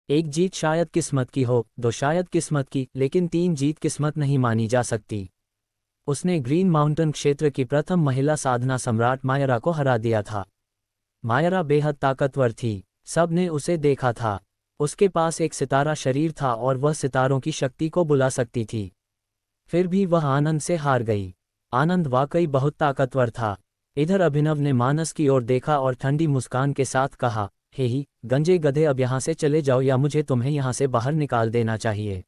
एक जीत शायद किस्मत की हो, दो शायद किस्मत की, लेकिन तीन जीत किस्मत नहीं मानी जा सकती। उसने ग्रीन माउंटेन क्षेत्र की प्रथम महिला साधना सम्राट मायरा को हरा दिया था। मायरा बेहद ताकतवर थी, सब ने उसे देखा था। उसके पास एक सितारा शरीर था और वह सितारों की शक्ति को बुला सकती थी। फिर भी वह आनंद से हार गई। आनंद वाकई बहुत ताकतवर था। इधर अभिनव ने मानस की ओर देखा और ठंडी मुस्कान के साथ कहा, हे ही गंजे गधे, अब यहाँ से चले जाओ या मुझे तुम्हें यहाँ से बाहर निकाल देना चाहिए।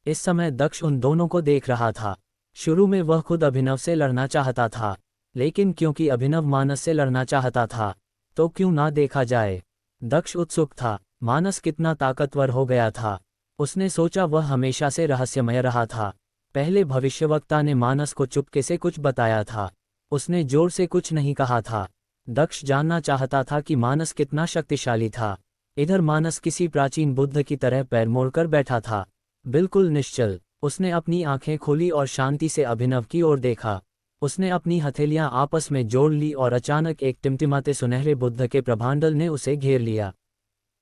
इस समय दक्ष उन दोनों को देख रहा था। शुरू में वह खुद अभिनव से लड़ना चाहता था, लेकिन क्योंकि अभिनव मानस से लड़ना चाहता था, तो क्यों ना देखा जाए। दक्ष उत्सुक था, मानस कितना ताकतवर हो गया था। उसने सोचा वह हमेशा से रहस्यमय रहा था। पहले भविष्यवक्ता ने मानस को चुपके से कुछ बताया था। उसने जोर से कुछ नहीं कहा था। दक्ष जानना चाहता था कि मानस कितना शक्तिशाली था। इधर मानस किसी प्राचीन बुद्ध की तरह पैर मोड़कर बैठा था, बिल्कुल निश्चल। उसने अपनी आंखें खोली और शांति से अभिनव की ओर देखा। उसने अपनी हथेलियां आपस में जोड़ ली और अचानक एक टिमटिमाते सुनहरे बुद्ध के प्रभांडल ने उसे घेर लिया।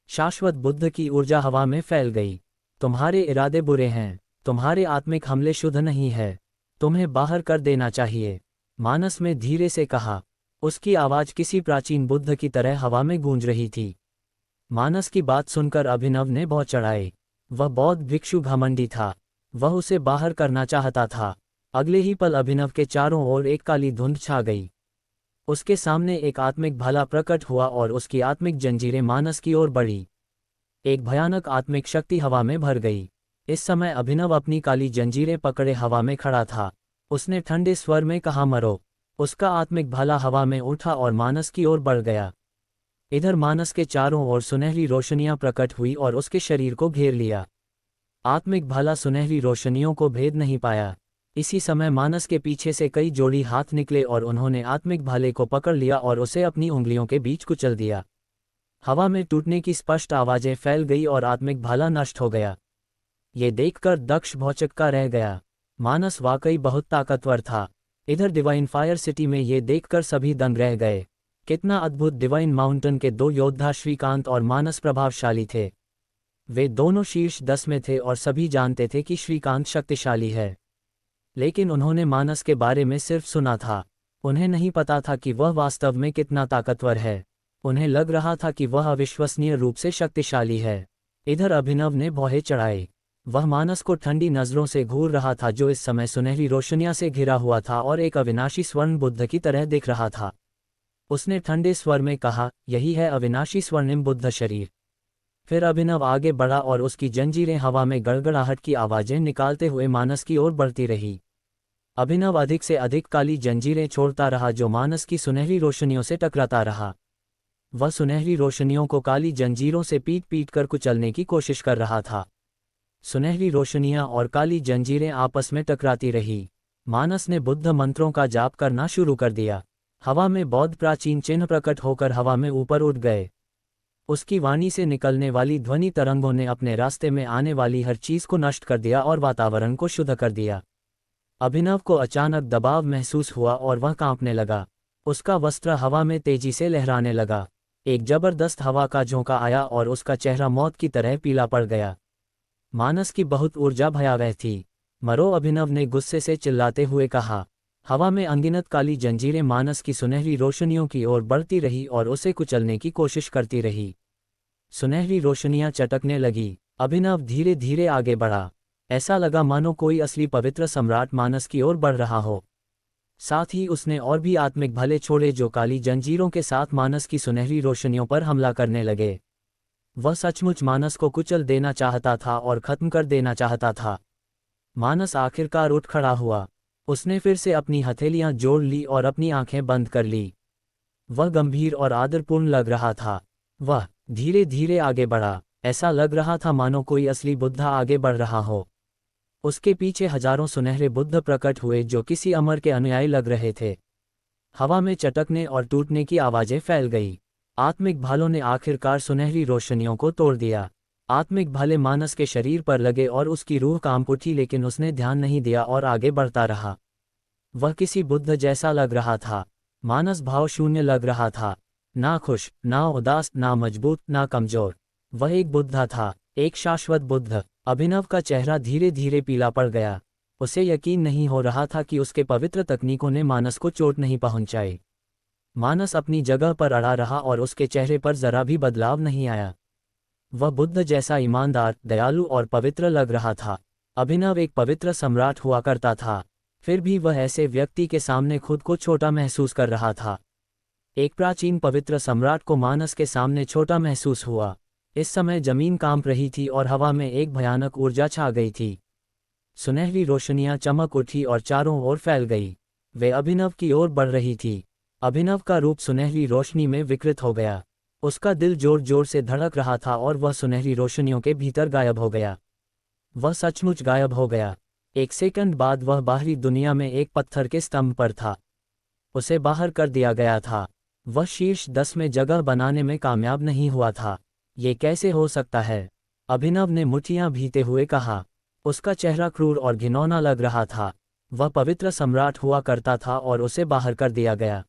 शाश्वत बुद्ध की ऊर्जा हवा में फैल गई। तुम्हारे इरादे बुरे हैं, तुम्हारे आत्मिक हमले शुद्ध नहीं है, तुम्हें बाहर कर देना चाहिए, मानस में धीरे से कहा। उसकी आवाज़ किसी प्राचीन बुद्ध की तरह हवा में गूंज रही थी। मानस की बात सुनकर अभिनव ने भौं चढ़ाए। वह बौद्ध भिक्षु घमंडी था, वह उसे बाहर करना चाहता था। अगले ही पल अभिनव के चारों ओर एक काली धुंध छा गई। उसके सामने एक आत्मिक भाला प्रकट हुआ और उसकी आत्मिक जंजीरें मानस की ओर बढ़ी। एक भयानक आत्मिक शक्ति हवा में भर गई। इस समय अभिनव अपनी काली जंजीरें पकड़े हवा में खड़ा था। उसने ठंडे स्वर में कहा, मरो। उसका आत्मिक भाला हवा में उठा और मानस की ओर बढ़ गया। इधर मानस के चारों ओर सुनहरी रोशनियां प्रकट हुई और उसके शरीर को घेर लिया। आत्मिक भाला सुनहरी रोशनियों को भेद नहीं पाया। इसी समय मानस के पीछे से कई जोड़ी हाथ निकले और उन्होंने आत्मिक भाले को पकड़ लिया और उसे अपनी उंगलियों के बीच कुचल दिया। हवा में टूटने की स्पष्ट आवाजें फैल गई और आत्मिक भाला नष्ट हो गया। ये देखकर दक्ष भौचक्का रह गया। मानस वाकई बहुत ताकतवर था। इधर डिवाइन फायर सिटी में ये देखकर सभी दंग रह गए। कितना अद्भुत! डिवाइन माउंटेन के दो योद्धा श्रीकांत और मानस प्रभावशाली थे। वे दोनों शीर्ष 10 में थे और सभी जानते थे कि श्रीकांत शक्तिशाली है, लेकिन उन्होंने मानस के बारे में सिर्फ सुना था। उन्हें नहीं पता था कि वह वास्तव में कितना ताकतवर है। उन्हें लग रहा था कि वह अविश्वसनीय रूप से शक्तिशाली है। इधर अभिनव ने भौहें चढ़ाए। वह मानस को ठंडी नज़रों से घूर रहा था, जो इस समय सुनहरी रोशनियां से घिरा हुआ था और एक अविनाशी स्वर्ण बुद्ध की तरह दिख रहा था। उसने ठंडे स्वर में कहा, यही है अविनाशी स्वर्णिम बुद्ध शरीर। फिर अभिनव आगे बढ़ा और उसकी जंजीरें हवा में गड़गड़ाहट की आवाजें निकालते हुए मानस की ओर बढ़ती रही। अभिनव अधिक से अधिक काली जंजीरें छोड़ता रहा, जो मानस की सुनहरी रोशनियों से टकराता रहा। वह सुनहरी रोशनियों को काली जंजीरों से पीट पीट कर कुचलने की कोशिश कर रहा था। सुनहरी रोशनियां और काली जंजीरें आपस में टकराती रही। मानस ने बुद्ध मंत्रों का जाप करना शुरू कर दिया। हवा में बौद्ध प्राचीन चिन्ह प्रकट होकर हवा में ऊपर उठ गए। उसकी वाणी से निकलने वाली ध्वनि तरंगों ने अपने रास्ते में आने वाली हर चीज को नष्ट कर दिया और वातावरण को शुद्ध कर दिया। अभिनव को अचानक दबाव महसूस हुआ और वह कांपने लगा। उसका वस्त्र हवा में तेजी से लहराने लगा। एक जबरदस्त हवा का झोंका आया और उसका चेहरा मौत की तरह पीला पड़ गया। मानस की बहुत ऊर्जा भयावह थी। मरो, अभिनव ने गुस्से से चिल्लाते हुए कहा। हवा में अनगिनत काली जंजीरें मानस की सुनहरी रोशनियों की ओर बढ़ती रही और उसे कुचलने की कोशिश करती रही। सुनहरी रोशनियां चटकने लगी। अभिनव धीरे धीरे आगे बढ़ा। ऐसा लगा मानो कोई असली पवित्र सम्राट मानस की ओर बढ़ रहा हो। साथ ही उसने और भी आत्मिक भले छोड़े, जो काली जंजीरों के साथ मानस की सुनहरी रोशनियों पर हमला करने लगे। वह सचमुच मानस को कुचल देना चाहता था और खत्म कर देना चाहता था। मानस आखिरकार उठ खड़ा हुआ। उसने फिर से अपनी हथेलियां जोड़ ली और अपनी आंखें बंद कर ली। वह गंभीर और आदरपूर्ण लग रहा था। वह धीरे धीरे आगे बढ़ा। ऐसा लग रहा था मानो कोई असली बुद्ध आगे बढ़ रहा हो। उसके पीछे हजारों सुनहरे बुद्ध प्रकट हुए, जो किसी अमर के अनुयायी लग रहे थे। हवा में चटकने और टूटने की आवाजें फैल गई। आत्मिक भालों ने आखिरकार सुनहरी रोशनियों को तोड़ दिया। आत्मिक भाले मानस के शरीर पर लगे और उसकी रूह कांप उठी, लेकिन उसने ध्यान नहीं दिया और आगे बढ़ता रहा। वह किसी बुद्ध जैसा लग रहा था। मानस भाव शून्य लग रहा था, ना खुश, ना उदास, ना मजबूत, ना कमजोर। वह एक बुद्धा था, एक शाश्वत बुद्ध। अभिनव का चेहरा धीरे धीरे पीला पड़ गया। उसे यकीन नहीं हो रहा था कि उसके पवित्र तकनीकों ने मानस को चोट नहीं पहुंचाई। मानस अपनी जगह पर अड़ा रहा और उसके चेहरे पर जरा भी बदलाव नहीं आया। वह बुद्ध जैसा ईमानदार, दयालु और पवित्र लग रहा था। अभिनव एक पवित्र सम्राट हुआ करता था, फिर भी वह ऐसे व्यक्ति के सामने खुद को छोटा महसूस कर रहा था। एक प्राचीन पवित्र सम्राट को मानस के सामने छोटा महसूस हुआ। इस समय जमीन कांप रही थी और हवा में एक भयानक ऊर्जा छा गई थी। सुनहरी रोशनियां चमक उठी और चारों ओर फैल गई। वे अभिनव की ओर बढ़ रही थी। अभिनव का रूप सुनहरी रोशनी में विकृत हो गया। उसका दिल जोर जोर से धड़क रहा था और वह सुनहरी रोशनियों के भीतर गायब हो गया। वह सचमुच गायब हो गया। एक सेकंड बाद वह बाहरी दुनिया में एक पत्थर के स्तंभ पर था। उसे बाहर कर दिया गया था। वह शीर्ष 10 में जगह बनाने में कामयाब नहीं हुआ था। ये कैसे हो सकता है? अभिनव ने मुठ्ठियां भीते हुए कहा। उसका चेहरा क्रूर और घिनौना लग रहा था। वह पवित्र सम्राट हुआ करता था और उसे बाहर कर दिया गया।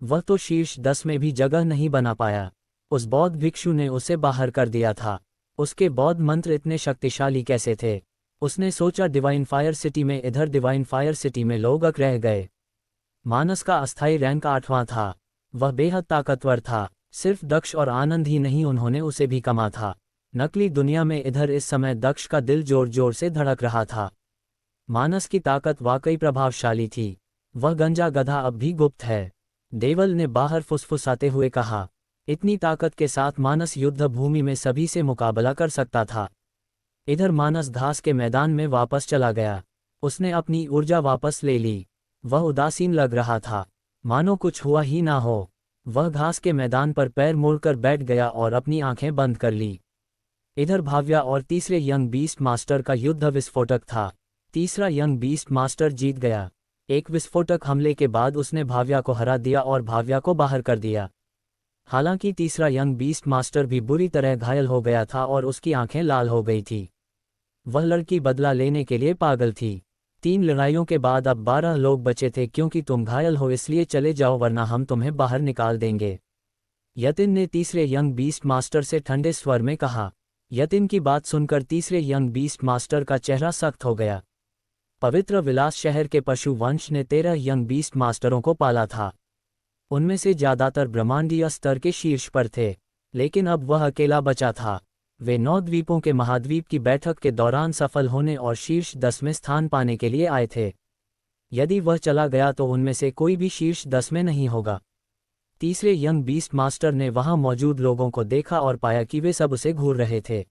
वह तो शीर्ष 10 में भी जगह नहीं बना पाया। उस बौद्ध भिक्षु ने उसे बाहर कर दिया था। उसके बौद्ध मंत्र इतने शक्तिशाली कैसे थे? उसने सोचा डिवाइन फायर सिटी में, इधर डिवाइन फायर सिटी में लोग अक रह गए। मानस का अस्थायी रैंक 8वां था। वह बेहद ताकतवर था। सिर्फ दक्ष और आनंद ही नहीं, उन्होंने उसे भी कमा था। नकली दुनिया में इधर इस समय दक्ष का दिल जोर जोर से धड़क रहा था। मानस की ताकत वाकई प्रभावशाली थी। वह गंजा गधा अब भी गुप्त है, देवल ने बाहर फुसफुसाते हुए कहा। इतनी ताकत के साथ मानस युद्ध भूमि में सभी से मुकाबला कर सकता था। इधर मानस घास के मैदान में वापस चला गया। उसने अपनी ऊर्जा वापस ले ली। वह उदासीन लग रहा था, मानो कुछ हुआ ही ना हो। वह घास के मैदान पर पैर मोड़कर बैठ गया और अपनी आंखें बंद कर ली। इधर भाव्या और तीसरे यंग बीस्ट मास्टर का युद्ध विस्फोटक था। तीसरा यंग बीस्ट मास्टर जीत गया। एक विस्फोटक हमले के बाद उसने भाव्या को हरा दिया और भाव्या को बाहर कर दिया। हालांकि तीसरा यंग बीस्ट मास्टर भी बुरी तरह घायल हो गया था और उसकी आंखें लाल हो गई थी। वह लड़की बदला लेने के लिए पागल थी। 3 लड़ाइयों के बाद अब 12 लोग बचे थे। क्योंकि तुम घायल हो इसलिए चले जाओ, वरना हम तुम्हें बाहर निकाल देंगे, यतिन ने तीसरे यंग बीस्ट मास्टर से ठंडे स्वर में कहा। यतिन की बात सुनकर तीसरे यंग बीस्ट मास्टर का चेहरा सख्त हो गया। पवित्र विलास शहर के पशु वंश ने 13 यंग बीस्ट मास्टरों को पाला था। उनमें से ज्यादातर ब्रह्मांडीय स्तर के शीर्ष पर थे, लेकिन अब वह अकेला बचा था। वे 9 द्वीपों के महाद्वीप की बैठक के दौरान सफल होने और शीर्ष 10 में स्थान पाने के लिए आए थे। यदि वह चला गया तो उनमें से कोई भी शीर्ष 10 में नहीं होगा। तीसरे यंग बीस्ट मास्टर ने वहां मौजूद लोगों को देखा और पाया कि वे सब उसे घूर रहे थे।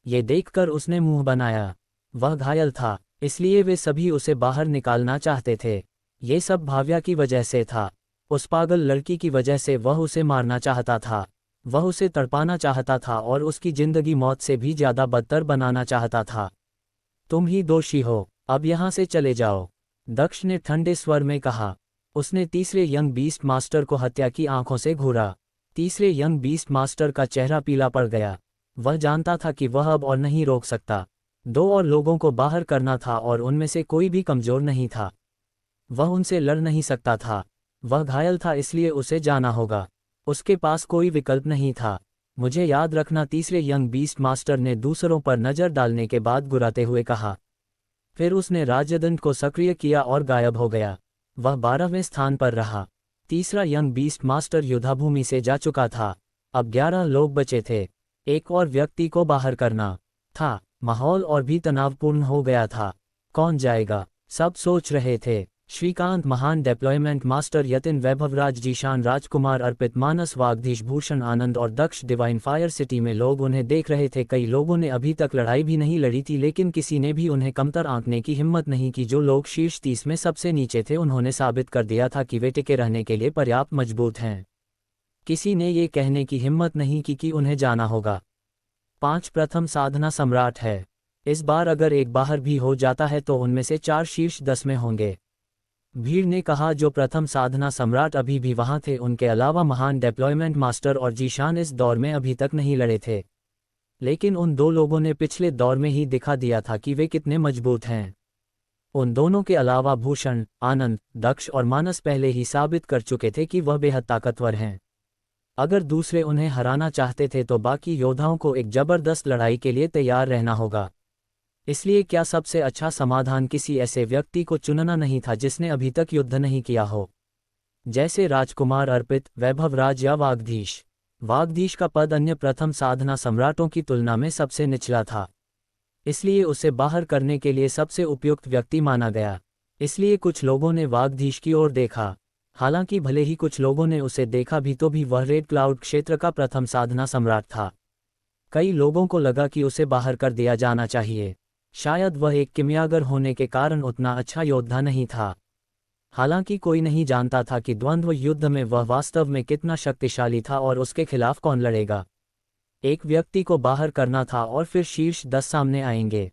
ये देखकर उसने मुंह बनाया। वह घायल था, इसलिए वे सभी उसे बाहर निकालना चाहते थे। ये सब भाव्या की वजह से था। उस पागल लड़की की वजह से वह उसे मारना चाहता था। वह उसे तड़पाना चाहता था और उसकी जिंदगी मौत से भी ज्यादा बदतर बनाना चाहता था। तुम ही दोषी हो, अब यहाँ से चले जाओ, दक्ष ने ठंडे स्वर में कहा। उसने तीसरे यंग बीस्ट मास्टर को हत्या की आंखों से घूरा। तीसरे यंग बीस्ट मास्टर का चेहरा पीला पड़ गया। वह जानता था कि वह अब और नहीं रोक सकता। 2 और लोगों को बाहर करना था और उनमें से कोई भी कमजोर नहीं था। वह उनसे लड़ नहीं सकता था। वह घायल था, इसलिए उसे जाना होगा। उसके पास कोई विकल्प नहीं था। मुझे याद रखना, तीसरे यंग बीस्ट मास्टर ने दूसरों पर नजर डालने के बाद गुर्राते हुए कहा। फिर उसने राज्यदंड को सक्रिय किया और गायब हो गया। वह 12वें स्थान पर रहा। तीसरा यंग बीस्ट मास्टर युद्धाभूमि से जा चुका था। अब 11 लोग बचे थे। एक और व्यक्ति को बाहर करना था। माहौल और भी तनावपूर्ण हो गया था। कौन जाएगा, सब सोच रहे थे। श्रीकांत, महान डिप्लॉयमेंट मास्टर यतिन, वैभवराज, जीशान, राजकुमार, अर्पित, मानस, वागधीश, भूषण, आनंद और दक्ष डिवाइन फायर सिटी में लोग उन्हें देख रहे थे। कई लोगों ने अभी तक लड़ाई भी नहीं लड़ी थी, लेकिन किसी ने भी उन्हें कमतर आंकने की हिम्मत नहीं की। जो लोग शीर्ष 30 में सबसे नीचे थे, उन्होंने साबित कर दिया था कि वे टिके रहने के लिए पर्याप्त मजबूत हैं। किसी ने ये कहने की हिम्मत नहीं की कि उन्हें जाना होगा। 5 प्रथम साधना सम्राट है। इस बार अगर एक बाहर भी हो जाता है तो उनमें से 4 शीर्ष 10 में होंगे, भीड़ ने कहा। जो प्रथम साधना सम्राट अभी भी वहां थे, उनके अलावा महान डिप्लॉयमेंट मास्टर और जीशान इस दौर में अभी तक नहीं लड़े थे। लेकिन उन 2 लोगों ने पिछले दौर में ही दिखा दिया था कि वे कितने मजबूत हैं। उन दोनों के अलावा भूषण, आनंद, दक्ष और मानस पहले ही साबित कर चुके थे कि वह बेहद ताकतवर हैं। अगर दूसरे उन्हें हराना चाहते थे तो बाकी योद्धाओं को एक जबरदस्त लड़ाई के लिए तैयार रहना होगा। इसलिए क्या सबसे अच्छा समाधान किसी ऐसे व्यक्ति को चुनना नहीं था जिसने अभी तक युद्ध नहीं किया हो, जैसे राजकुमार अर्पित, वैभवराज या वागधीश। वागधीश का पद अन्य प्रथम साधना सम्राटों की तुलना में सबसे निचला था, इसलिए उसे बाहर करने के लिए सबसे उपयुक्त व्यक्ति माना गया। इसलिए कुछ लोगों ने वागधीश की ओर देखा। हालांकि भले ही कुछ लोगों ने उसे देखा भी तो भी वह रेड क्लाउड क्षेत्र का प्रथम साधना सम्राट था। कई लोगों को लगा कि उसे बाहर कर दिया जाना चाहिए। शायद वह एक किमियागर होने के कारण उतना अच्छा योद्धा नहीं था। हालांकि कोई नहीं जानता था कि द्वंद्व युद्ध में वह वास्तव में कितना शक्तिशाली था और उसके खिलाफ कौन लड़ेगा। एक व्यक्ति को बाहर करना था और फिर शीर्ष 10 सामने आएंगे।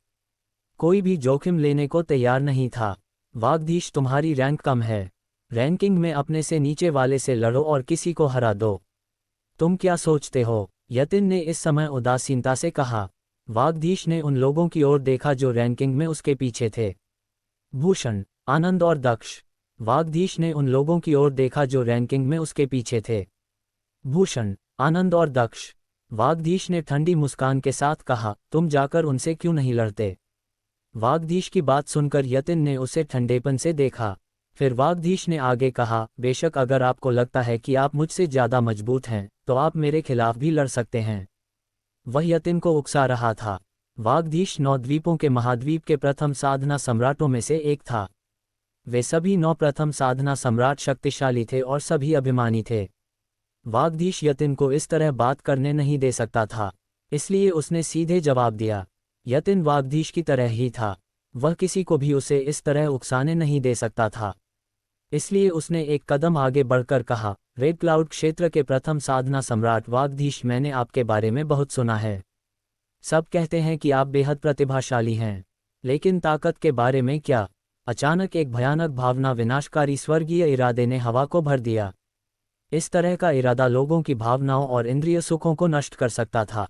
कोई भी जोखिम लेने को तैयार नहीं था। वागधीश, तुम्हारी रैंक कम है। रैंकिंग में अपने से नीचे वाले से लड़ो और किसी को हरा दो। तुम क्या सोचते हो? यतिन ने इस समय उदासीनता से कहा। वागधीश ने उन लोगों की ओर देखा जो रैंकिंग में उसके पीछे थे। भूषण, आनंद और दक्ष। वागधीश ने उन लोगों की ओर देखा जो रैंकिंग में उसके पीछे थे। भूषण, आनंद और दक्ष। वागधीश ने ठंडी मुस्कान के साथ कहा, तुम जाकर उनसे क्यों नहीं लड़ते? वागधीश की बात सुनकर यतिन ने उसे ठंडेपन से देखा। फिर वागधीश ने आगे कहा, बेशक अगर आपको लगता है कि आप मुझसे ज़्यादा मजबूत हैं तो आप मेरे खिलाफ भी लड़ सकते हैं। वह यतिन को उकसा रहा था। वागधीश 9 द्वीपों के महाद्वीप के प्रथम साधना सम्राटों में से एक था। वे सभी 9 प्रथम साधना सम्राट शक्तिशाली थे और सभी अभिमानी थे। वागधीश यतिन को इस तरह बात करने नहीं दे सकता था, इसलिए उसने सीधे जवाब दिया। यतिन वागधीश की तरह ही था, वह किसी को भी उसे इस तरह उकसाने नहीं दे सकता था। इसलिए उसने एक कदम आगे बढ़कर कहा, रेड क्लाउड क्षेत्र के प्रथम साधना सम्राट वागधीश, मैंने आपके बारे में बहुत सुना है। सब कहते हैं कि आप बेहद प्रतिभाशाली हैं, लेकिन ताकत के बारे में क्या? अचानक एक भयानक भावना, विनाशकारी स्वर्गीय इरादे ने हवा को भर दिया। इस तरह का इरादा लोगों की भावनाओं और इंद्रिय सुखों को नष्ट कर सकता था।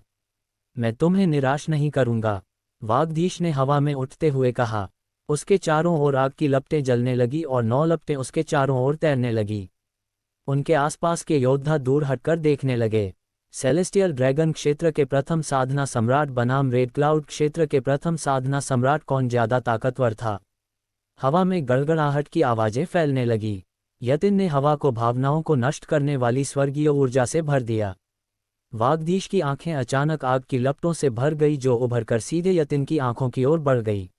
मैं तुम्हें निराश नहीं करूंगा, वागधीश ने हवा में उठते हुए कहा। उसके चारों ओर आग की लपटें जलने लगी और 9 लपटें उसके चारों ओर तैरने लगी। उनके आसपास के योद्धा दूर हटकर देखने लगे। सेलेस्टियल ड्रैगन क्षेत्र के प्रथम साधना सम्राट बनाम रेड क्लाउड क्षेत्र के प्रथम साधना सम्राट, कौन ज्यादा ताकतवर था? हवा में गड़गड़ाहट की आवाजें फैलने लगी। यतिन ने हवा को भावनाओं को नष्ट करने वाली स्वर्गीय ऊर्जा से भर दिया। वागधीश की आंखें अचानक आग की लपटों से भर गई जो उभरकर सीधे यतिन की आंखों की ओर बढ़ गई।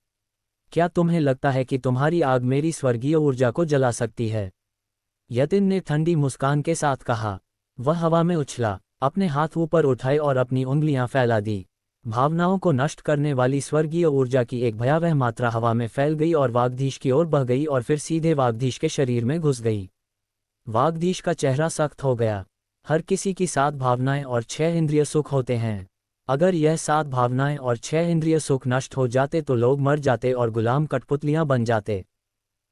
क्या तुम्हें लगता है कि तुम्हारी आग मेरी स्वर्गीय ऊर्जा को जला सकती है? यतिन ने ठंडी मुस्कान के साथ कहा। वह हवा में उछला, अपने हाथ ऊपर उठाए और अपनी उंगलियां फैला दी। भावनाओं को नष्ट करने वाली स्वर्गीय ऊर्जा की एक भयावह मात्रा हवा में फैल गई और वागधीश की ओर बह गई और फिर सीधे वागधीश के शरीर में घुस गई। वागधीश का चेहरा सख्त हो गया। हर किसी की 7 भावनाएं और 6 इंद्रिय सुख होते हैं। अगर यह 7 भावनाएं और 6 इंद्रिय सुख नष्ट हो जाते तो लोग मर जाते और गुलाम कठपुतलियां बन जाते।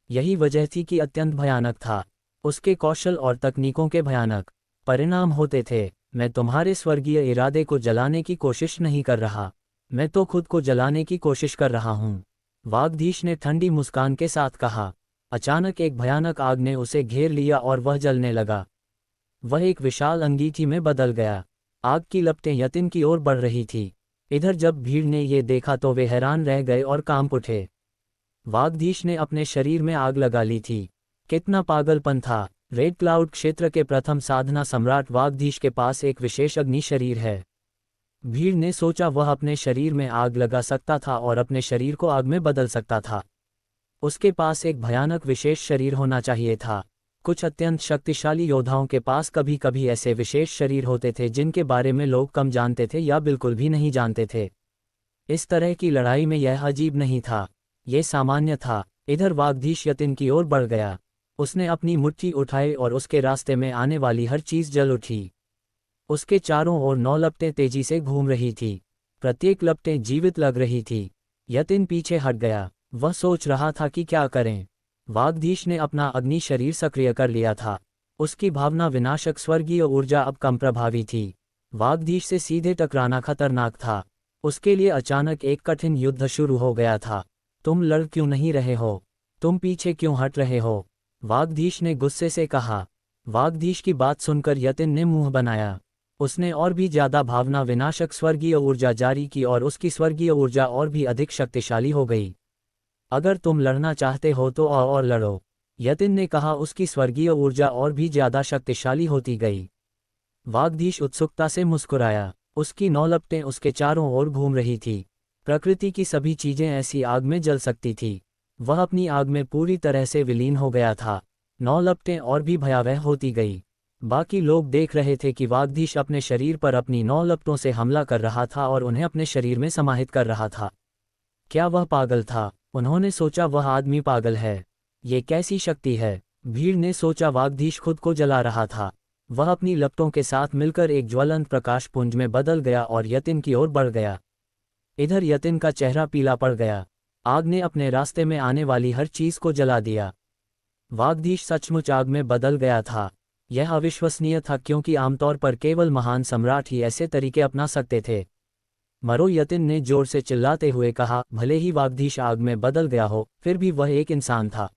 यही वजह थी कि अत्यंत भयानक था। उसके कौशल और तकनीकों के भयानक परिणाम होते थे। मैं तुम्हारे स्वर्गीय इरादे को जलाने की कोशिश नहीं कर रहा, मैं तो खुद को जलाने की कोशिश कर रहा हूँ, वागधीश ने ठंडी मुस्कान के साथ कहा। अचानक एक भयानक आग ने उसे घेर लिया और वह जलने लगा। वह एक विशाल अंगीठी में बदल गया। आग की लपटें यतिन की ओर बढ़ रही थी। इधर जब भीड़ ने ये देखा तो वे हैरान रह गए और कांप उठे। वागधीश ने अपने शरीर में आग लगा ली थी। कितना पागलपन था! रेड क्लाउड क्षेत्र के प्रथम साधना सम्राट वागधीश के पास एक विशेष अग्नि शरीर है। भीड़ ने सोचा वह अपने शरीर में आग लगा सकता था और अपने शरीर को आग में बदल सकता था। उसके पास एक भयानक विशेष शरीर होना चाहिए था। कुछ अत्यंत शक्तिशाली योद्धाओं के पास कभी कभी ऐसे विशेष शरीर होते थे जिनके बारे में लोग कम जानते थे या बिल्कुल भी नहीं जानते थे। इस तरह की लड़ाई में यह अजीब नहीं था, ये सामान्य था। इधर वागधीश यतिन की ओर बढ़ गया। उसने अपनी मुट्ठी उठाई और उसके रास्ते में आने वाली हर चीज जल उठी। उसके चारों ओर 9 लपटें तेजी से घूम रही थी। प्रत्येक लपटें जीवित लग रही थी। यतिन पीछे हट गया। वह सोच रहा था कि क्या करें। वागधीश ने अपना अग्नि शरीर सक्रिय कर लिया था। उसकी भावना विनाशक स्वर्गीय ऊर्जा अब कम प्रभावी थी। वागधीश से सीधे टकराना खतरनाक था। उसके लिए अचानक एक कठिन युद्ध शुरू हो गया था। तुम लड़ क्यों नहीं रहे हो? तुम पीछे क्यों हट रहे हो? वागधीश ने गुस्से से कहा। वागधीश की बात सुनकर यतिन ने मुंह बनाया। उसने और भी ज्यादा भावना विनाशक स्वर्गीय ऊर्जा जारी की और उसकी स्वर्गीय ऊर्जा और भी अधिक शक्तिशाली हो गई। अगर तुम लड़ना चाहते हो तो आओ और लड़ो, यतिन ने कहा। उसकी स्वर्गीय ऊर्जा और भी ज्यादा शक्तिशाली होती गई। वागधीश उत्सुकता से मुस्कुराया। उसकी 9 लपटें उसके चारों ओर घूम रही थी। प्रकृति की सभी चीजें ऐसी आग में जल सकती थी। वह अपनी आग में पूरी तरह से विलीन हो गया था। 9 लपटें और भी भयावह होती गई। बाकी लोग देख रहे थे कि वागधीश अपने शरीर पर अपनी 9 लपटों से हमला कर रहा था और उन्हें अपने शरीर में समाहित कर रहा था। क्या वह पागल था? उन्होंने सोचा वह आदमी पागल है। ये कैसी शक्ति है? भीड़ ने सोचा वागधीश खुद को जला रहा था। वह अपनी लपटों के साथ मिलकर एक ज्वलंत प्रकाशपुंज में बदल गया और यतिन की ओर बढ़ गया। इधर यतिन का चेहरा पीला पड़ गया। आग ने अपने रास्ते में आने वाली हर चीज को जला दिया। वागधीश सचमुच आग में बदल गया था। यह अविश्वसनीय था क्योंकि आमतौर पर केवल महान सम्राट ही ऐसे तरीके अपना सकते थे। मरो, यतिन ने जोर से चिल्लाते हुए कहा। भले ही वागधीश आग में बदल गया हो, फिर भी वह एक इंसान था।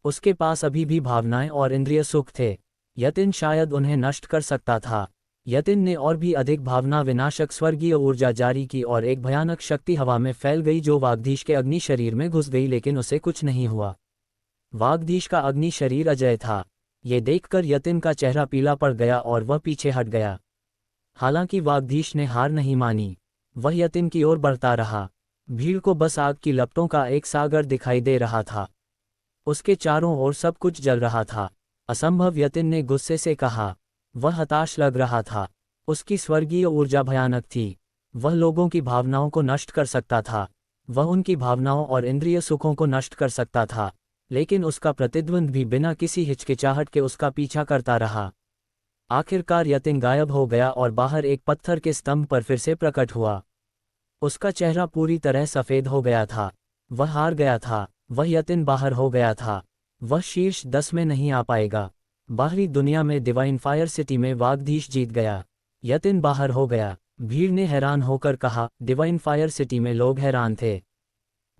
उसके पास अभी भी भावनाएं और इंद्रिय सुख थे। यतिन शायद उन्हें नष्ट कर सकता था। यतिन ने और भी अधिक भावना विनाशक स्वर्गीय ऊर्जा जारी की और एक भयानक शक्ति हवा में फैल गई जो वागधीश के अग्नि शरीर में घुस गई, लेकिन उसे कुछ नहीं हुआ। वागधीश का अग्नि शरीर अजेय था। ये देखकर यतिन का चेहरा पीला पड़ गया और वह पीछे हट गया। हालांकि वागधीश ने हार नहीं मानी। वह यतिन की ओर बढ़ता रहा। भीड़ को बस आग की लपटों का एक सागर दिखाई दे रहा था। उसके चारों ओर सब कुछ जल रहा था। असंभव, यतिन ने गुस्से से कहा। वह हताश लग रहा था। उसकी स्वर्गीय ऊर्जा भयानक थी। वह लोगों की भावनाओं को नष्ट कर सकता था। वह उनकी भावनाओं और इंद्रिय सुखों को नष्ट कर सकता था। लेकिन उसका प्रतिद्वंद भी बिना किसी हिचकिचाहट के उसका पीछा करता रहा। आखिरकार यतिन गायब हो गया और बाहर एक पत्थर के स्तंभ पर फिर से प्रकट हुआ। उसका चेहरा पूरी तरह सफेद हो गया था। वह हार गया था। वह यतिन बाहर हो गया था। वह शीर्ष 10 में नहीं आ पाएगा। बाहरी दुनिया में डिवाइन फायर सिटी में वागधीश जीत गया। यतिन बाहर हो गया। भीड़ ने हैरान होकर कहा। डिवाइन फायर सिटी में लोग हैरान थे।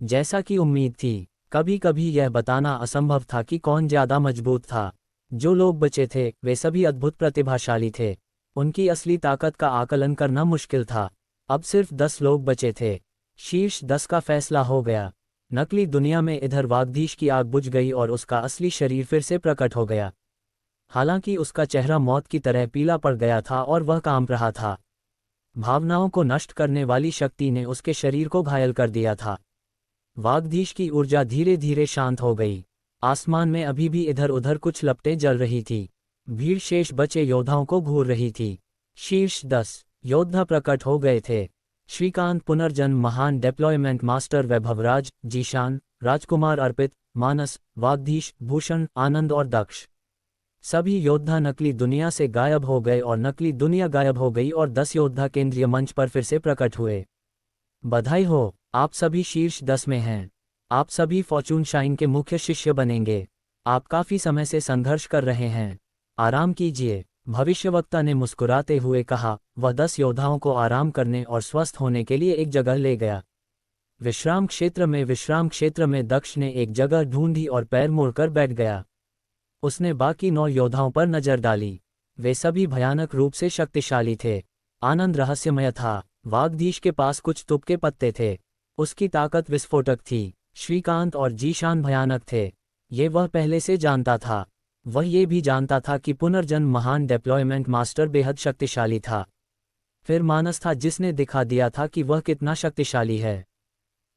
जैसा कि उम्मीद थी। कभी कभी यह बताना असंभव था कि कौन ज्यादा मजबूत था। जो लोग बचे थे वे सभी अद्भुत प्रतिभाशाली थे। उनकी असली ताकत का आकलन करना मुश्किल था। अब सिर्फ 10 लोग बचे थे। शीर्ष 10 का फैसला हो गया। नकली दुनिया में इधर वागधीश की आग बुझ गई और उसका असली शरीर फिर से प्रकट हो गया। हालांकि उसका चेहरा मौत की तरह पीला पड़ गया था और वह कांप रहा था। भावनाओं को नष्ट करने वाली शक्ति ने उसके शरीर को घायल कर दिया था। वागधीश की ऊर्जा धीरे धीरे शांत हो गई। आसमान में अभी भी इधर उधर कुछ लपटें जल रही थी। भीड़ शेष बचे योद्धाओं को घूर रही थी। शीर्ष 10 योद्धा प्रकट हो गए थे। श्रीकांत, पुनर्जन्म, महान डिप्लॉयमेंट मास्टर वैभवराज, जीशान, राजकुमार अर्पित, मानस, वागधीश, भूषण, आनंद और दक्ष। सभी योद्धा नकली दुनिया से गायब हो गए और नकली दुनिया गायब हो गई और 10 योद्धा केंद्रीय मंच पर फिर से प्रकट हुए। बधाई हो, आप सभी शीर्ष 10 में हैं। आप सभी फॉर्चून शाइन के मुख्य शिष्य बनेंगे। आप काफी समय से संघर्ष कर रहे हैं। आराम कीजिए, भविष्यवक्ता ने मुस्कुराते हुए कहा। वह 10 योद्धाओं को आराम करने और स्वस्थ होने के लिए एक जगह ले गया। विश्राम क्षेत्र में दक्ष ने एक जगह ढूंढी और पैर मोड़कर बैठ गया। उसने बाकी 9 योद्धाओं पर नजर डाली। वे सभी भयानक रूप से शक्तिशाली थे। आनंद रहस्यमय था। वागधीश के पास कुछ तुपके पत्ते थे। उसकी ताकत विस्फोटक थी। श्रीकांत और जीशान भयानक थे। ये वह पहले से जानता था। वह ये भी जानता था कि पुनर्जन्म महान डिप्लॉयमेंट मास्टर बेहद शक्तिशाली था। फिर मानस था जिसने दिखा दिया था कि वह कितना शक्तिशाली है।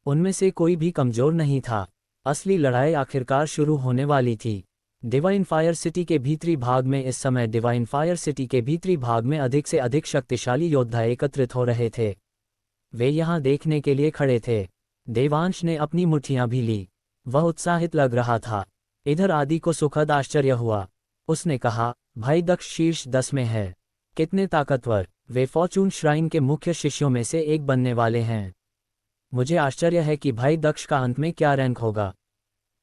उनमें से कोई भी कमजोर नहीं था। असली लड़ाई आखिरकार शुरू होने वाली थी। डिवाइन फायर सिटी के भीतरी भाग में इस समय डिवाइन फायर सिटी के भीतरी भाग में अधिक से अधिक शक्तिशाली योद्धा एकत्रित हो रहे थे। वे यहाँ देखने के लिए खड़े थे। देवांश ने अपनी मुट्ठियां भी ली। वह उत्साहित लग रहा था। इधर आदि को सुखद आश्चर्य हुआ। उसने कहा, भाई दक्ष शीर्ष 10 में है। कितने ताकतवर। वे फॉर्चून श्राइन के मुख्य शिष्यों में से एक बनने वाले हैं। मुझे आश्चर्य है कि भाई दक्ष का अंत में क्या रैंक होगा।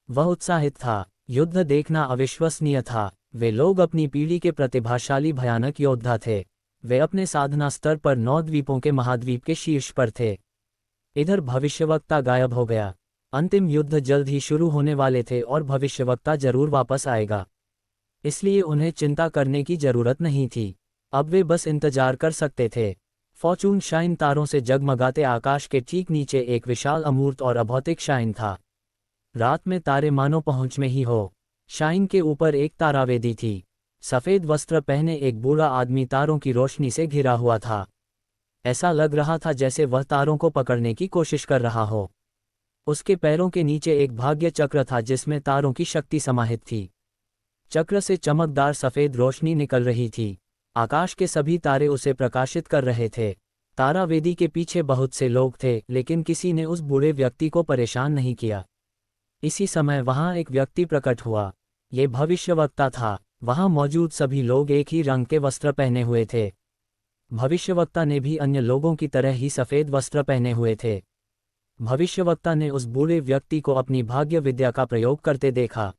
वह उत्साहित था। युद्ध देखना अविश्वसनीय था। वे लोग अपनी पीढ़ी के प्रतिभाशाली भयानक योद्धा थे। वे अपने साधना स्तर पर 9 द्वीपों के महाद्वीप के शीर्ष पर थे। इधर भविष्यवक्ता गायब हो गया। अंतिम युद्ध जल्द ही शुरू होने वाले थे और भविष्यवक्ता जरूर वापस आएगा। इसलिए उन्हें चिंता करने की जरूरत नहीं थी। अब वे बस इंतजार कर सकते थे। फॉर्चून शाइन तारों से जगमगाते आकाश के ठीक नीचे एक विशाल अमूर्त और अभौतिक शाइन था। रात में तारे मानो पहुंच में ही हो। शाइन के ऊपर एक तारावेदी थी। सफ़ेद वस्त्र पहने एक बूढ़ा आदमी तारों की रोशनी से घिरा हुआ था। ऐसा लग रहा था जैसे वह तारों को पकड़ने की कोशिश कर रहा हो। उसके पैरों के नीचे एक भाग्य चक्र था जिसमें तारों की शक्ति समाहित थी। चक्र से चमकदार सफ़ेद रोशनी निकल रही थी। आकाश के सभी तारे उसे प्रकाशित कर रहे थे। तारावेदी के पीछे बहुत से लोग थे, लेकिन किसी ने उस बूढ़े व्यक्ति को परेशान नहीं किया। इसी समय वहां एक व्यक्ति प्रकट हुआ। ये भविष्यवक्ता था। वहां मौजूद सभी लोग एक ही रंग के वस्त्र पहने हुए थे। भविष्यवक्ता ने भी अन्य लोगों की तरह ही सफ़ेद वस्त्र पहने हुए थे। भविष्यवक्ता ने उस बूढ़े व्यक्ति को अपनी भाग्य विद्या का प्रयोग करते देखा।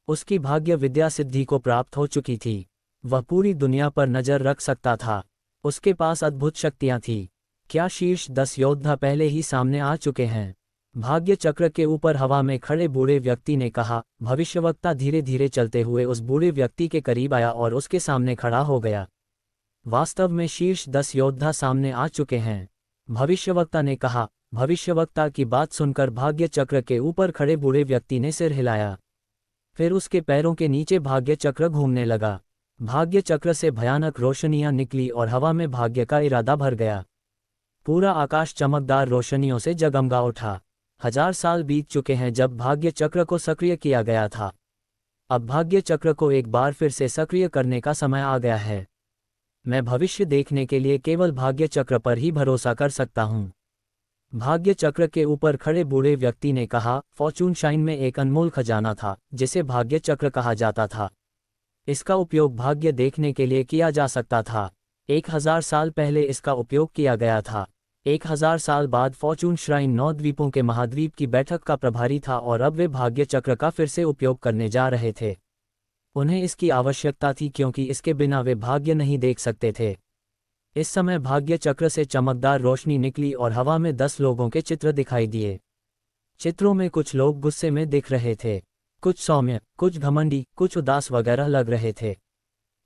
उसकी भाग्य विद्या सिद्धि को प्राप्त हो चुकी थी। वह पूरी दुनिया पर नज़र रख सकता था। उसके पास अद्भुत शक्तियां थीं। क्या शीर्ष 10 योद्धा पहले ही सामने आ चुके हैं? भाग्य चक्र के ऊपर हवा में खड़े बूढ़े व्यक्ति ने कहा। भविष्यवक्ता धीरे धीरे चलते हुए उस बूढ़े व्यक्ति के करीब आया और उसके सामने खड़ा हो गया। वास्तव में शीर्ष 10 योद्धा सामने आ चुके हैं, भविष्यवक्ता ने कहा। भविष्यवक्ता की बात सुनकर भाग्य चक्र के ऊपर खड़े बूढ़े व्यक्ति ने सिर हिलाया। फिर उसके पैरों के नीचे भाग्य चक्र घूमने लगा। भाग्य चक्र से भयानक रोशनियां निकली और हवा में भाग्य का इरादा भर गया। पूरा आकाश चमकदार रोशनियों से जगमगा उठा। 1000 साल बीत चुके हैं जब भाग्य चक्र को सक्रिय किया गया था। अब भाग्य चक्र को एक बार फिर से सक्रिय करने का समय आ गया है। मैं भविष्य देखने के लिए केवल भाग्य चक्र पर ही भरोसा कर सकता हूँ। भाग्य चक्र के ऊपर खड़े बूढ़े व्यक्ति ने कहा। फॉर्चून शाइन में एक अनमोल खजाना था जिसे भाग्य चक्र कहा जाता था। इसका उपयोग भाग्य देखने के लिए किया जा सकता था। 1000 साल पहले इसका उपयोग किया गया था। 1000 साल बाद फॉर्चून श्राइन 9 द्वीपों के महाद्वीप की बैठक का प्रभारी था और अब वे भाग्य चक्र का फिर से उपयोग करने जा रहे थे। उन्हें इसकी आवश्यकता थी क्योंकि इसके बिना वे भाग्य नहीं देख सकते थे। इस समय भाग्य चक्र से चमकदार रोशनी निकली और हवा में 10 लोगों के चित्र दिखाई दिए। चित्रों में कुछ लोग गुस्से में दिख रहे थे, कुछ सौम्य, कुछ घमंडी, कुछ उदास वगैरह लग रहे थे।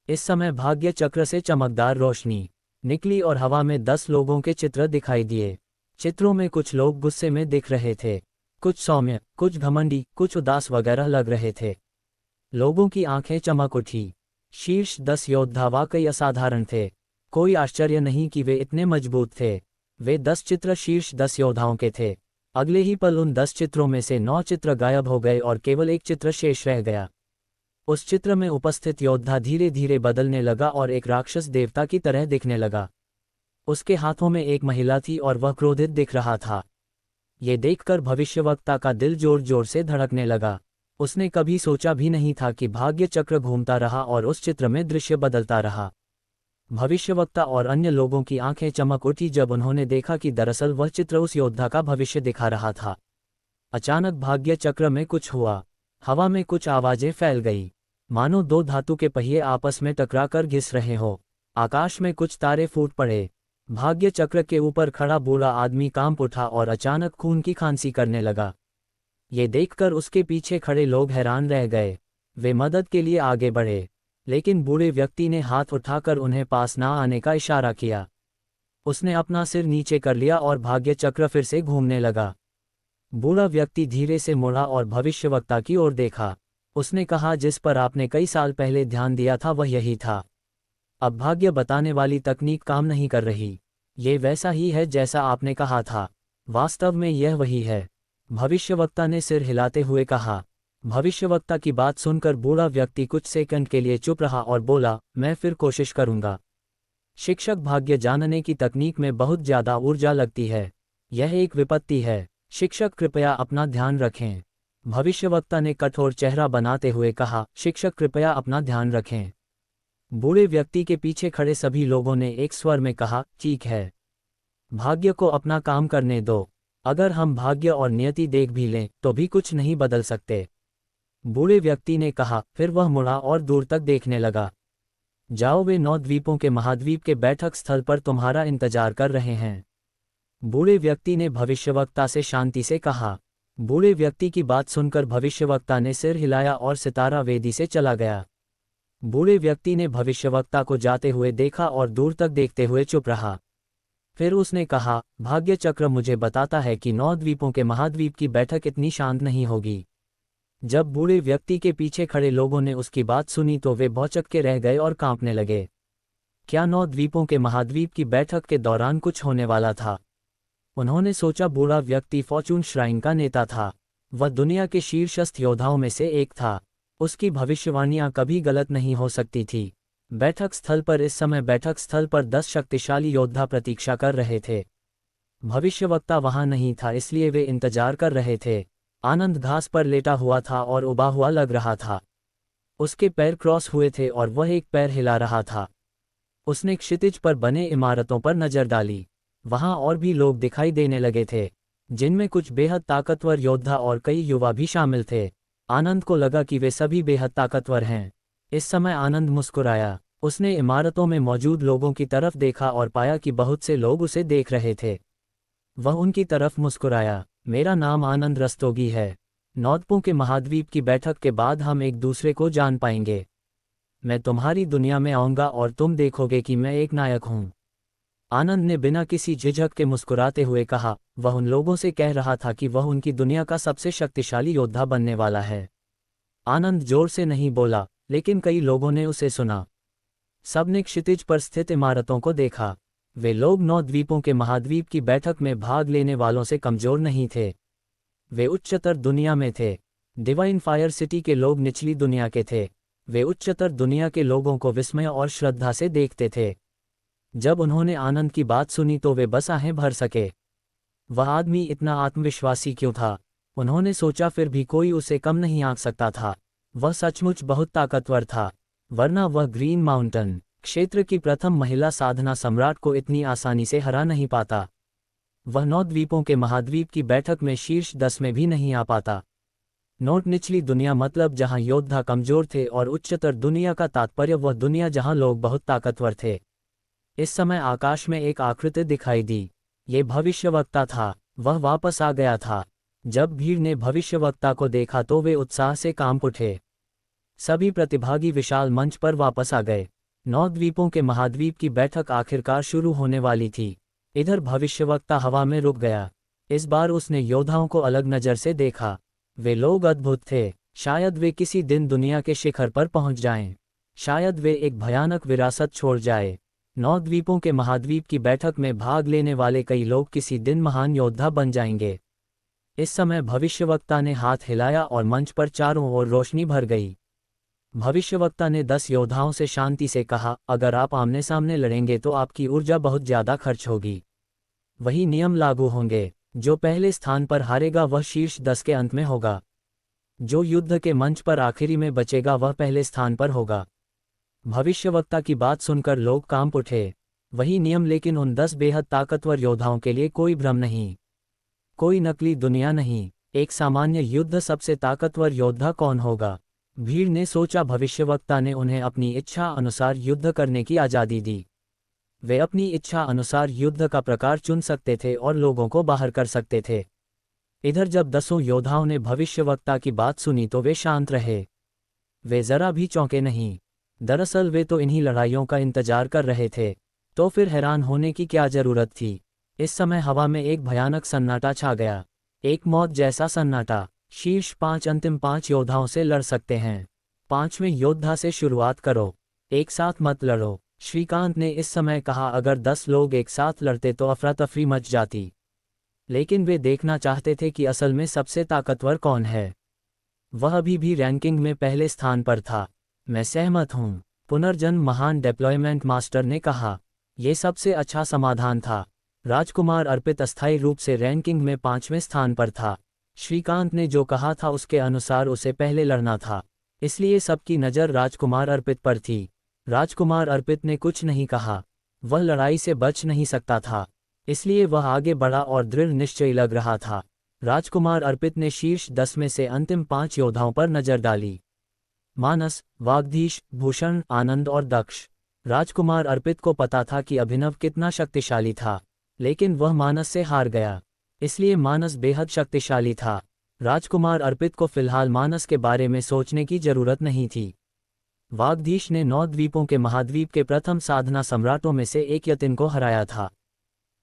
इस समय भाग्य चक्र से चमकदार रोशनी निकली और हवा में 10 लोगों के चित्र दिखाई दिए। चित्रों में कुछ लोग गुस्से में दिख रहे थे, कुछ सौम्य, कुछ घमंडी, कुछ उदास वगैरह लग रहे थे। लोगों की आंखें चमक उठी। शीर्ष 10 योद्धा वाकई असाधारण थे। कोई आश्चर्य नहीं कि वे इतने मजबूत थे। वे 10 चित्र शीर्ष 10 योद्धाओं के थे। अगले ही पल उन 10 चित्रों में से 9 चित्र गायब हो गए और केवल एक चित्र शेष रह गया। उस चित्र में उपस्थित योद्धा धीरे धीरे बदलने लगा और एक राक्षस देवता की तरह दिखने लगा। उसके हाथों में एक महिला थी और वह क्रोधित दिख रहा था। ये देखकर भविष्यवक्ता का दिल जोर जोर से धड़कने लगा। उसने कभी सोचा भी नहीं था कि भाग्य चक्र घूमता रहा और उस चित्र में दृश्य बदलता रहा। भविष्यवक्ता और अन्य लोगों की आंखें चमक उठी जब उन्होंने देखा कि दरअसल वह चित्र उस योद्धा का भविष्य दिखा रहा था। अचानक भाग्य चक्र में कुछ हुआ। हवा में कुछ आवाजें फैल गई, मानो 2 धातु के पहिए आपस में टकराकर घिस रहे हो। आकाश में कुछ तारे फूट पड़े। भाग्य चक्र के ऊपर खड़ा बूढ़ा आदमी कांप उठा और अचानक खून की खांसी करने लगा। ये देखकर उसके पीछे खड़े लोग हैरान रह गए। वे मदद के लिए आगे बढ़े, लेकिन बूढ़े व्यक्ति ने हाथ उठाकर उन्हें पास ना आने का इशारा किया। उसने अपना सिर नीचे कर लिया और भाग्य चक्र फिर से घूमने लगा। बूढ़ा व्यक्ति धीरे से मुड़ा और भविष्यवक्ता की ओर देखा। उसने कहा, जिस पर आपने कई साल पहले ध्यान दिया था वह यही था। अब भाग्य बताने वाली तकनीक काम नहीं कर रही। ये वैसा ही है जैसा आपने कहा था। वास्तव में यह वही है, भविष्यवक्ता ने सिर हिलाते हुए कहा। भविष्यवक्ता की बात सुनकर बूढ़ा व्यक्ति कुछ सेकंड के लिए चुप रहा और बोला, मैं फिर कोशिश करूंगा। शिक्षक, भाग्य जानने की तकनीक में बहुत ज्यादा ऊर्जा लगती है। यह एक विपत्ति है। शिक्षक, कृपया अपना ध्यान रखें। भविष्यवक्ता ने कठोर चेहरा बनाते हुए कहा, शिक्षक कृपया अपना ध्यान रखें। बूढ़े व्यक्ति के पीछे खड़े सभी लोगों ने एक स्वर में कहा, ठीक है, भाग्य को अपना काम करने दो। अगर हम भाग्य और नियति देख भी लें तो भी कुछ नहीं बदल सकते, बूढ़े व्यक्ति ने कहा। फिर वह मुड़ा और दूर तक देखने लगा। जाओ, वे 9 द्वीपों के महाद्वीप के बैठक स्थल पर तुम्हारा इंतजार कर रहे हैं, बूढ़े व्यक्ति ने भविष्यवक्ता से शांति से कहा। बूढ़े व्यक्ति की बात सुनकर भविष्यवक्ता ने सिर हिलाया और सितारा वेदी से चला गया। बूढ़े व्यक्ति ने भविष्यवक्ता को जाते हुए देखा और दूर तक देखते हुए चुप रहा। फिर उसने कहा, भाग्य चक्र मुझे बताता है कि 9 द्वीपों के महाद्वीप की बैठक इतनी शांत नहीं होगी। जब बूढ़े व्यक्ति के पीछे खड़े लोगों ने उसकी बात सुनी तो वे भौचक्के के रह गए और कांपने लगे। क्या 9 द्वीपों के महाद्वीप की बैठक के दौरान कुछ होने वाला था? उन्होंने सोचा बूढ़ा व्यक्ति फॉर्चून श्राइन का नेता था। वह दुनिया के शीर्षस्थ योद्धाओं में से एक था। उसकी भविष्यवाणियां कभी गलत नहीं हो सकती थी। बैठक स्थल पर इस समय बैठक स्थल पर 10 शक्तिशाली योद्धा प्रतीक्षा कर रहे थे। भविष्यवक्ता वहां नहीं था, इसलिए वे इंतजार कर रहे थे। आनंद घास पर लेटा हुआ था और उबा हुआ लग रहा था। उसके पैर क्रॉस हुए थे और वह एक पैर हिला रहा था। उसने क्षितिज पर बने इमारतों पर नजर डाली। वहां और भी लोग दिखाई देने लगे थे, जिनमें कुछ बेहद ताकतवर योद्धा और कई युवा भी शामिल थे। आनंद को लगा कि वे सभी बेहद ताकतवर हैं। इस समय आनंद मुस्कुराया। उसने इमारतों में मौजूद लोगों की तरफ देखा और पाया कि बहुत से लोग उसे देख रहे थे। वह उनकी तरफ मुस्कुराया। मेरा नाम आनंद रस्तोगी है। 9 द्वीपों के महाद्वीप की बैठक के बाद हम एक दूसरे को जान पाएंगे। मैं तुम्हारी दुनिया में आऊंगा और तुम देखोगे कि मैं एक नायक हूं। आनंद ने बिना किसी झिझक के मुस्कुराते हुए कहा। वह उन लोगों से कह रहा था कि वह उनकी दुनिया का सबसे शक्तिशाली योद्धा बनने वाला है। आनंद जोर से नहीं बोला, लेकिन कई लोगों ने उसे सुना। सबने क्षितिज पर स्थित इमारतों को देखा। वे लोग 9 द्वीपों के महाद्वीप की बैठक में भाग लेने वालों से कमजोर नहीं थे। वे उच्चतर दुनिया में थे। डिवाइन फायर सिटी के लोग निचली दुनिया के थे। वे उच्चतर दुनिया के लोगों को विस्मय और श्रद्धा से देखते थे। जब उन्होंने आनंद की बात सुनी तो वे बस आहें भर सके। वह आदमी इतना आत्मविश्वासी क्यों था? उन्होंने सोचा, फिर भी कोई उसे कम नहीं आंक सकता था। वह सचमुच बहुत ताकतवर था, वरना वह ग्रीन माउंटेन क्षेत्र की प्रथम महिला साधना सम्राट को इतनी आसानी से हरा नहीं पाता। वह 9 द्वीपों के महाद्वीप की बैठक में शीर्ष 10 में भी नहीं आ पाता। नोट निचली दुनिया मतलब जहां योद्धा कमजोर थे, और उच्चतर दुनिया का तात्पर्य वह दुनिया जहां लोग बहुत ताकतवर थे। इस समय आकाश में एक आकृति दिखाई दी। ये भविष्यवक्ता था। वह वापस आ गया था। जब भीड़ ने भविष्यवक्ता को देखा तो वे उत्साह से कांप उठे। सभी प्रतिभागी विशाल मंच पर वापस आ गए। 9 द्वीपों के महाद्वीप की बैठक आखिरकार शुरू होने वाली थी। इधर भविष्यवक्ता हवा में रुक गया। इस बार उसने योद्धाओं को अलग नज़र से देखा। वे लोग अद्भुत थे। शायद वे किसी दिन दुनिया के शिखर पर पहुंच जाएं। शायद वे एक भयानक विरासत छोड़ जाए। 9 द्वीपों के महाद्वीप की बैठक में भाग लेने वाले कई लोग किसी दिन महान योद्धा बन जाएंगे। इस समय भविष्यवक्ता ने हाथ हिलाया और मंच पर चारों ओर रोशनी भर गई। भविष्यवक्ता ने 10 योद्धाओं से शांति से कहा, अगर आप आमने सामने लड़ेंगे तो आपकी ऊर्जा बहुत ज्यादा खर्च होगी। वही नियम लागू होंगे। जो पहले स्थान पर हारेगा वह शीर्ष 10 के अंत में होगा। जो युद्ध के मंच पर आखिरी में बचेगा वह पहले स्थान पर होगा। भविष्यवक्ता की बात सुनकर लोग कांप उठे। वही नियम, लेकिन उन 10 बेहद ताकतवर योद्धाओं के लिए कोई भ्रम नहीं, कोई नकली दुनिया नहीं। एक सामान्य युद्ध। सबसे ताकतवर योद्धा कौन होगा? भीड़ ने सोचा। भविष्यवक्ता ने उन्हें अपनी इच्छा अनुसार युद्ध करने की आज़ादी दी। वे अपनी इच्छा अनुसार युद्ध का प्रकार चुन सकते थे और लोगों को बाहर कर सकते थे। इधर जब 10 योद्धाओं ने भविष्यवक्ता की बात सुनी तो वे शांत रहे। वे जरा भी चौंके नहीं। दरअसल वे तो इन्हीं लड़ाइयों का इंतजार कर रहे थे। तो फिर हैरान होने की क्या जरूरत थी? इस समय हवा में एक भयानक सन्नाटा छा गया। एक मौत जैसा सन्नाटा। शीर्ष 5 अंतिम 5 योद्धाओं से लड़ सकते हैं। 5वें योद्धा से शुरुआत करो। एक साथ मत लड़ो। श्रीकांत ने इस समय कहा। अगर 10 लोग एक साथ लड़ते तो अफरा तफरी मच जाती। लेकिन वे देखना चाहते थे कि असल में सबसे ताकतवर कौन है। वह अभी भी रैंकिंग में पहले स्थान पर था। मैं सहमत हूं, पुनर्जन्म महान डिप्लॉयमेंट मास्टर ने कहा। यह सबसे अच्छा समाधान था। राजकुमार अर्पित अस्थायी रूप से रैंकिंग में 5वें स्थान पर था। श्रीकांत ने जो कहा था उसके अनुसार उसे पहले लड़ना था, इसलिए सबकी नज़र राजकुमार अर्पित पर थी। राजकुमार अर्पित ने कुछ नहीं कहा। वह लड़ाई से बच नहीं सकता था, इसलिए वह आगे बढ़ा और दृढ़ निश्चयी लग रहा था। राजकुमार अर्पित ने शीर्ष 10 में से अंतिम 5 योद्धाओं पर नजर डाली। मानस, वागधीश, भूषण, आनंद और दक्ष। राजकुमार अर्पित को पता था कि अभिनव कितना शक्तिशाली था, लेकिन वह मानस से हार गया, इसलिए मानस बेहद शक्तिशाली था। राजकुमार अर्पित को फिलहाल मानस के बारे में सोचने की जरूरत नहीं थी। वागधीश ने 9 द्वीपों के महाद्वीप के प्रथम साधना सम्राटों में से एक यतिन को हराया था।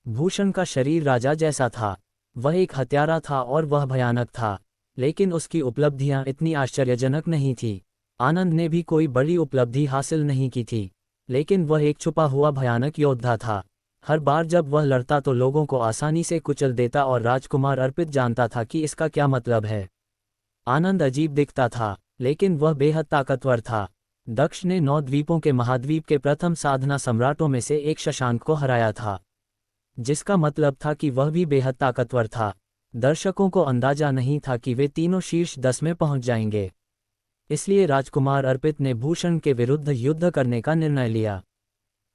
भूषण का शरीर राजा जैसा था। वह एक हत्यारा था और वह भयानक था, लेकिन उसकी उपलब्धियां इतनी आश्चर्यजनक नहीं थी। आनंद ने भी कोई बड़ी उपलब्धि हासिल नहीं की थी, लेकिन वह एक छुपा हुआ भयानक योद्धा था। हर बार जब वह लड़ता तो लोगों को आसानी से कुचल देता और राजकुमार अर्पित जानता था कि इसका क्या मतलब है। आनंद अजीब दिखता था, लेकिन वह बेहद ताकतवर था। दक्ष ने 9 द्वीपों के महाद्वीप के प्रथम साधना सम्राटों में से एक शशांक को हराया था, जिसका मतलब था कि वह भी बेहद ताकतवर था। दर्शकों को अंदाजा नहीं था कि वे तीनों शीर्ष 10 में पहुंच जाएंगे, इसलिए राजकुमार अर्पित ने भूषण के विरुद्ध युद्ध करने का निर्णय लिया।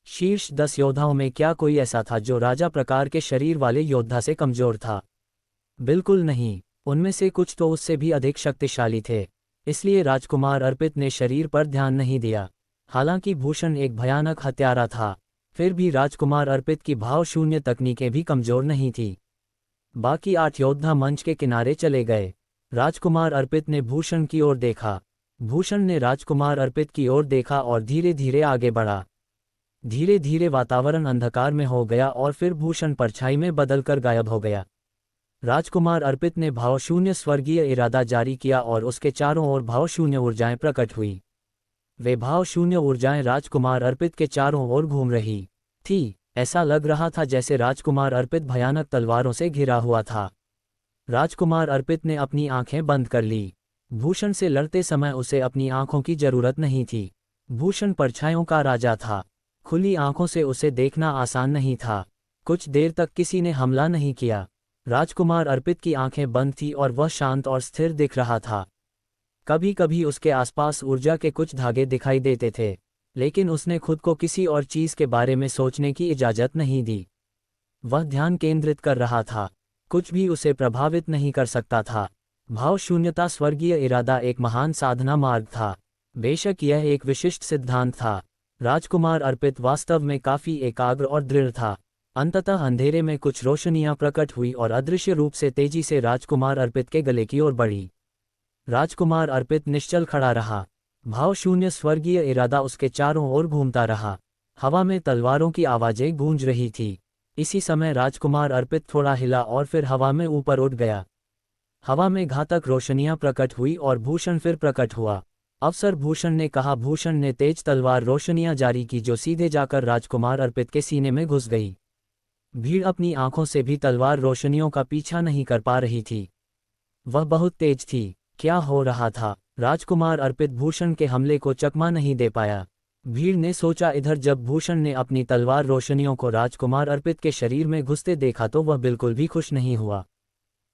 शीर्ष 10 योद्धाओं में क्या कोई ऐसा था जो राजा प्रकार के शरीर वाले योद्धा से कमजोर था? बिल्कुल नहीं, उनमें से कुछ तो उससे भी अधिक शक्तिशाली थे। इसलिए राजकुमार अर्पित ने शरीर पर ध्यान नहीं दिया। हालांकि भूषण एक भयानक हत्यारा था, फिर भी राजकुमार अर्पित की भावशून्य तकनीकें भी कमजोर नहीं थी। बाकी 8 योद्धा मंच के किनारे चले गए। राजकुमार अर्पित ने भूषण की ओर देखा। भूषण ने राजकुमार अर्पित की ओर देखा और धीरे धीरे आगे बढ़ा। धीरे धीरे वातावरण अंधकार में हो गया और फिर भूषण परछाई में बदलकर गायब हो गया। राजकुमार अर्पित ने भावशून्य स्वर्गीय इरादा जारी किया और उसके चारों ओर भावशून्य ऊर्जाएं प्रकट हुई। वे भावशून्य ऊर्जाएं राजकुमार अर्पित के चारों ओर घूम रही थी। ऐसा लग रहा था जैसे राजकुमार अर्पित भयानक तलवारों से घिरा हुआ था। राजकुमार अर्पित ने अपनी आंखें बंद कर ली। भूषण से लड़ते समय उसे अपनी आंखों की जरूरत नहीं थी। भूषण परछाइयों का राजा था। खुली आंखों से उसे देखना आसान नहीं था। कुछ देर तक किसी ने हमला नहीं किया। राजकुमार अर्पित की आंखें बंद थी और वह शांत और स्थिर दिख रहा था। कभी कभी उसके आसपास ऊर्जा के कुछ धागे दिखाई देते थे, लेकिन उसने खुद को किसी और चीज के बारे में सोचने की इजाजत नहीं दी। वह ध्यान केंद्रित कर रहा था। कुछ भी उसे प्रभावित नहीं कर सकता था। भावशून्यता स्वर्गीय इरादा एक महान साधना मार्ग था। बेशक यह एक विशिष्ट सिद्धांत था। राजकुमार अर्पित वास्तव में काफी एकाग्र और दृढ़ था। अंततः अंधेरे में कुछ रोशनियां प्रकट हुई और अदृश्य रूप से तेजी से राजकुमार अर्पित के गले की ओर बढ़ी। राजकुमार अर्पित निश्चल खड़ा रहा। भावशून्य स्वर्गीय इरादा उसके चारों ओर घूमता रहा। हवा में तलवारों की आवाजें गूंज रही थी। इसी समय राजकुमार अर्पित थोड़ा हिला और फिर हवा में ऊपर उठ गया। हवा में घातक रोशनियां प्रकट हुई और भूषण फिर प्रकट हुआ। अफसर भूषण ने कहा। भूषण ने तेज तलवार रोशनियां जारी की जो सीधे जाकर राजकुमार अर्पित के सीने में घुस गई। भीड़ अपनी आंखों से भी तलवार रोशनियों का पीछा नहीं कर पा रही थी। वह बहुत तेज थी। क्या हो रहा था? राजकुमार अर्पित भूषण के हमले को चकमा नहीं दे पाया। भीड़ ने सोचा। इधर जब भूषण ने अपनी तलवार रोशनियों को राजकुमार अर्पित के शरीर में घुसते देखा तो वह बिल्कुल भी खुश नहीं हुआ।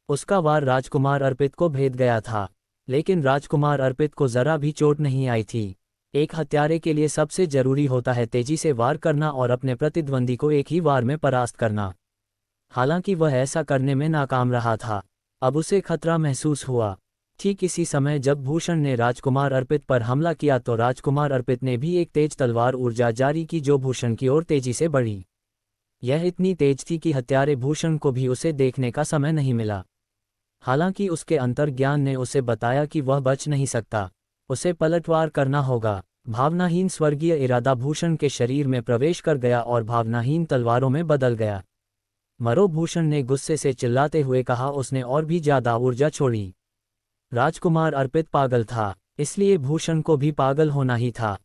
उसका वार राजकुमार अर्पित को भेद गया था, लेकिन राजकुमार अर्पित को जरा भी चोट नहीं आई थी। एक हत्यारे के लिए सबसे जरूरी होता है तेजी से वार करना और अपने प्रतिद्वंदी को एक ही वार में परास्त करना। हालांकि वह ऐसा करने में नाकाम रहा था। अब उसे खतरा महसूस हुआ। ठीक इसी समय जब भूषण ने राजकुमार अर्पित पर हमला किया तो राजकुमार अर्पित ने भी एक तेज तलवार ऊर्जा जारी की जो भूषण की ओर तेजी से बढ़ी। यह इतनी तेज थी कि हत्यारे भूषण को भी उसे देखने का समय नहीं मिला। हालांकि उसके अंतर्ज्ञान ने उसे बताया कि वह बच नहीं सकता। उसे पलटवार करना होगा। भावनाहीन स्वर्गीय इरादा भूषण के शरीर में प्रवेश कर गया और भावनाहीन तलवारों में बदल गया। मरो! भूषण ने गुस्से से चिल्लाते हुए कहा। उसने और भी ज्यादा ऊर्जा छोड़ी। राजकुमार अर्पित पागल था, इसलिए भूषण को भी पागल होना ही था।